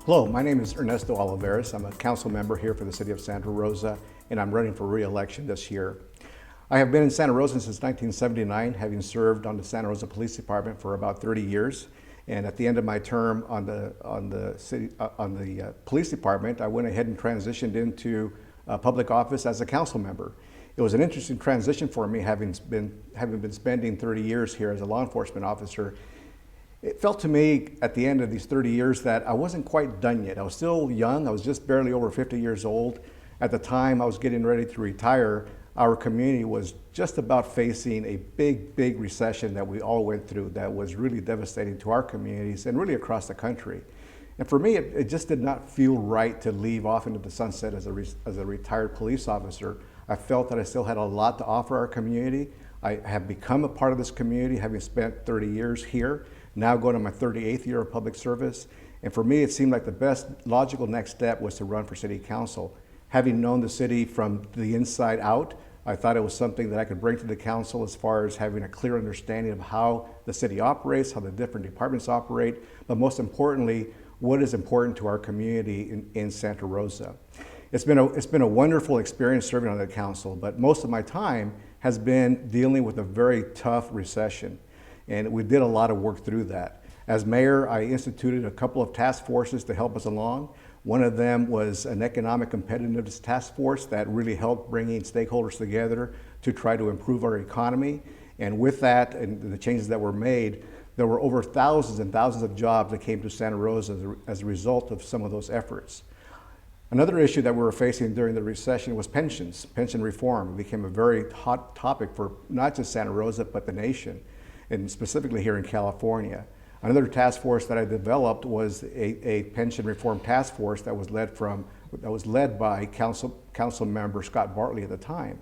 Hello, my name is Ernesto Olivares. I'm a council member here for the city of Santa Rosa, and I'm running for re-election this year. I have been in Santa Rosa since 1979, having served on the Santa Rosa Police Department for about 30 years. And at the end of my term on the police department, I went ahead and transitioned into public office as a council member. It was an interesting transition for me, having been spending 30 years here as a law enforcement officer. It felt to me at the end of these 30 years that I wasn't quite done yet. I was still young. I was just barely over 50 years old. At the time I was getting ready to retire, our community was just about facing a big recession that we all went through that was really devastating to our communities and really across the country. And for me, it just did not feel right to leave off into the sunset as a retired police officer. I felt that I still had a lot to offer our community. I have become a part of this community, having spent 30 years here, now going to my 38th year of public service. And for me, it seemed like the best logical next step was to run for city council. Having known the city from the inside out, I thought it was something that I could bring to the council as far as having a clear understanding of how the city operates, how the different departments operate, but most importantly, what is important to our community in Santa Rosa. It's been a wonderful experience serving on the council, but most of my time has been dealing with a very tough recession. And we did a lot of work through that. As mayor, I instituted a couple of task forces to help us along. One of them was an economic competitiveness task force that really helped bringing stakeholders together to try to improve our economy. And with that and the changes that were made, there were over thousands and thousands of jobs that came to Santa Rosa as a result of some of those efforts. Another issue that we were facing during the recession was pensions. Pension reform became a very hot topic for not just Santa Rosa, but the nation, and specifically here in California. Another task force that I developed was a pension reform task force that was led by council member Scott Bartley at the time.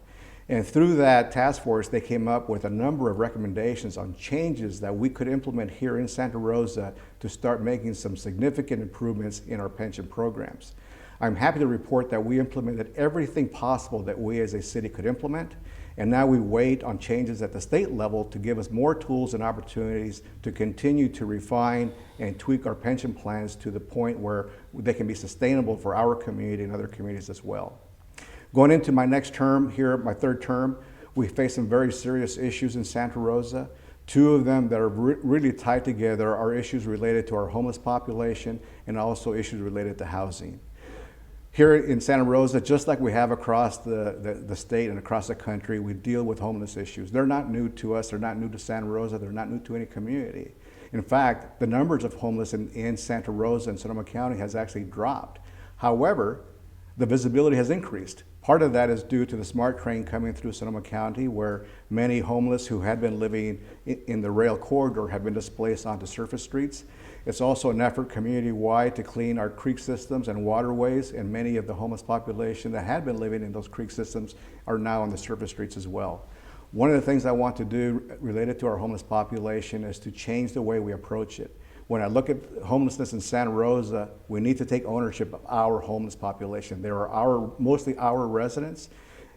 And through that task force, they came up with a number of recommendations on changes that we could implement here in Santa Rosa to start making some significant improvements in our pension programs. I'm happy to report that we implemented everything possible that we as a city could implement, and now we wait on changes at the state level to give us more tools and opportunities to continue to refine and tweak our pension plans to the point where they can be sustainable for our community and other communities as well. Going into my next term here, my third term, we face some very serious issues in Santa Rosa. Two of them that are really tied together are issues related to our homeless population and also issues related to housing. Here in Santa Rosa, just like we have across the state and across the country, we deal with homeless issues. They're not new to us, they're not new to Santa Rosa, they're not new to any community. In fact, the numbers of homeless in Santa Rosa and Sonoma County has actually dropped. However, the visibility has increased. Part of that is due to the SMART train coming through Sonoma County, where many homeless who had been living in the rail corridor have been displaced onto surface streets. It's also an effort community-wide to clean our creek systems and waterways, and many of the homeless population that had been living in those creek systems are now on the surface streets as well. One of the things I want to do related to our homeless population is to change the way we approach it. When I look at homelessness in Santa Rosa, we need to take ownership of our homeless population. They are mostly our residents.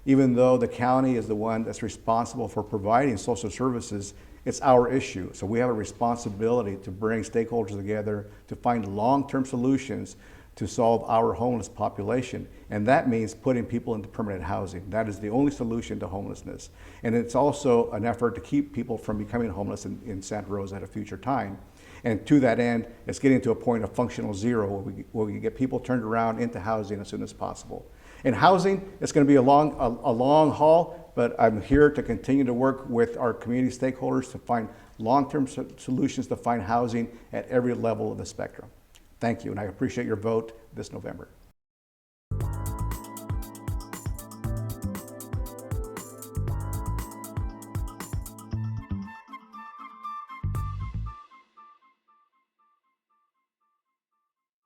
Even though the county is the one that's responsible for providing social services, it's our issue. So we have a responsibility to bring stakeholders together to find long-term solutions to solve our homeless population. And that means putting people into permanent housing. That is the only solution to homelessness. And it's also an effort to keep people from becoming homeless in Santa Rosa at a future time. And to that end, it's getting to a point of functional zero where we get people turned around into housing as soon as possible. In housing, it's going to be a long haul, but I'm here to continue to work with our community stakeholders to find long-term solutions to find housing at every level of the spectrum. Thank you, and I appreciate your vote this November.